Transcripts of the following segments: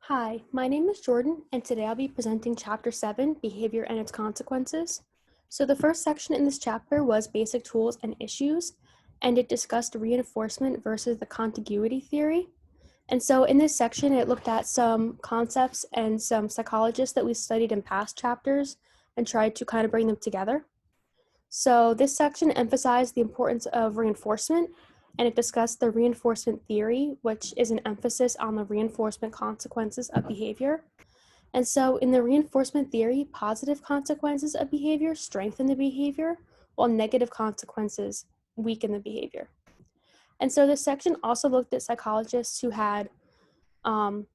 Hi, my name is Jordan, and today I'll be presenting Chapter 7, Behavior and its Consequences. So the first section in this chapter was Basic Tools and Issues, and it discussed reinforcement versus the contiguity theory. And so in this section, it looked at some concepts and some psychologists that we studied in past chapters and tried to kind of bring them together. So this section emphasized the importance of reinforcement, and it discussed the reinforcement theory, which is an emphasis on the reinforcement consequences of behavior. And so in the reinforcement theory, positive consequences of behavior strengthen the behavior, while negative consequences weaken the behavior. And so this section also looked at psychologists who had some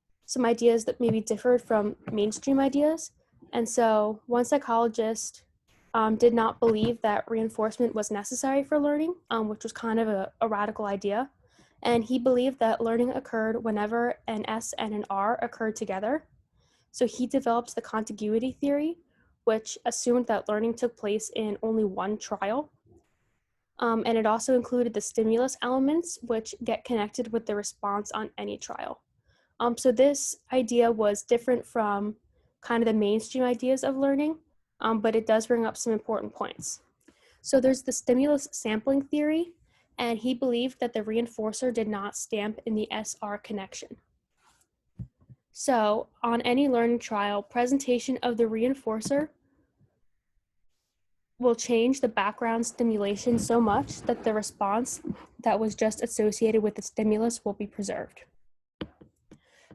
ideas that maybe differed from mainstream ideas. And so one psychologist did not believe that reinforcement was necessary for learning, which was kind of a radical idea. And he believed that learning occurred whenever an S and an R occurred together. So he developed the contiguity theory, which assumed that learning took place in only one trial. And it also included the stimulus elements, which get connected with the response on any trial. So this idea was different from kind of the mainstream ideas of learning, but it does bring up some important points. So there's the stimulus sampling theory, and he believed that the reinforcer did not stamp in the SR connection. So on any learning trial, presentation of the reinforcer will change the background stimulation so much that the response that was just associated with the stimulus will be preserved.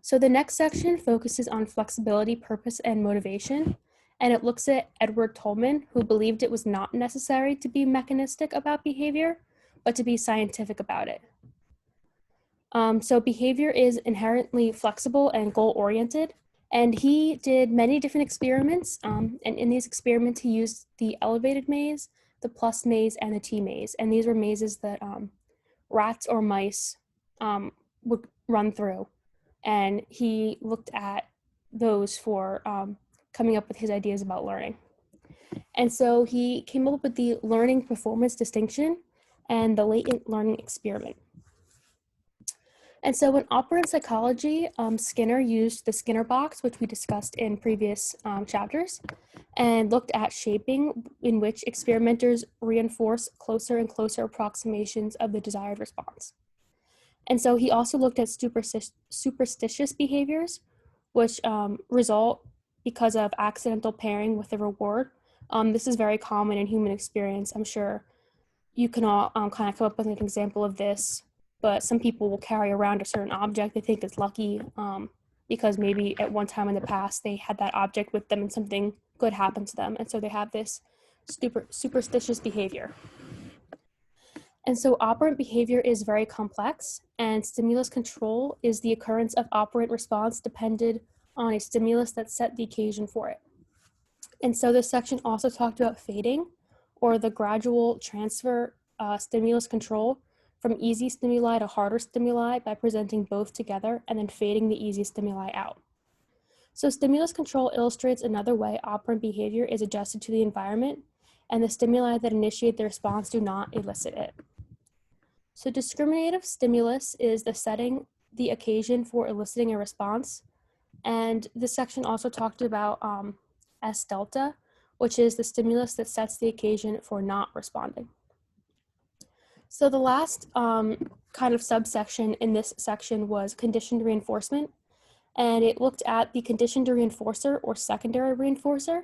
So the next section focuses on flexibility, purpose, and motivation, and it looks at Edward Tolman, who believed it was not necessary to be mechanistic about behavior, but to be scientific about it. So behavior is inherently flexible and goal-oriented, and he did many different experiments, and in these experiments he used the elevated maze, the plus maze, and the T maze, and these were mazes that rats or mice would run through. And he looked at those for coming up with his ideas about learning. And so he came up with the learning performance distinction and the latent learning experiment. And so in operant psychology, Skinner used the Skinner box, which we discussed in previous chapters, and looked at shaping, in which experimenters reinforce closer and closer approximations of the desired response. And so he also looked at superstitious behaviors, which result because of accidental pairing with a reward. This is very common in human experience. I'm sure you can all kind of come up with an example of this, but some people will carry around a certain object they think is lucky because maybe at one time in the past they had that object with them and something good happened to them. And so they have this superstitious behavior. And so operant behavior is very complex, and stimulus control is the occurrence of operant response dependent on a stimulus that set the occasion for it. And so this section also talked about fading, or the gradual transfer stimulus control from easy stimuli to harder stimuli by presenting both together and then fading the easy stimuli out. So stimulus control illustrates another way operant behavior is adjusted to the environment, and the stimuli that initiate the response do not elicit it. So discriminative stimulus is the setting the occasion for eliciting a response. And this section also talked about S delta, which is the stimulus that sets the occasion for not responding. So the last kind of subsection in this section was conditioned reinforcement. And it looked at the conditioned reinforcer or secondary reinforcer,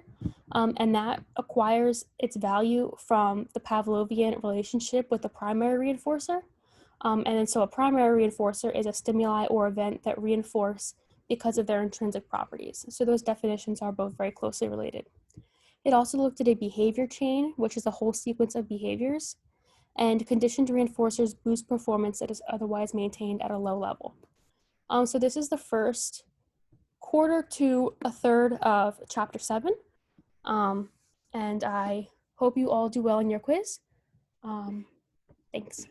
and that acquires its value from the Pavlovian relationship with the primary reinforcer. And then so a primary reinforcer is a stimuli or event that reinforce because of their intrinsic properties. So those definitions are both very closely related. It also looked at a behavior chain, which is a whole sequence of behaviors, and conditioned reinforcers boost performance that is otherwise maintained at a low level. So this is the first quarter to a third of chapter 7. And I hope you all do well in your quiz. Thanks.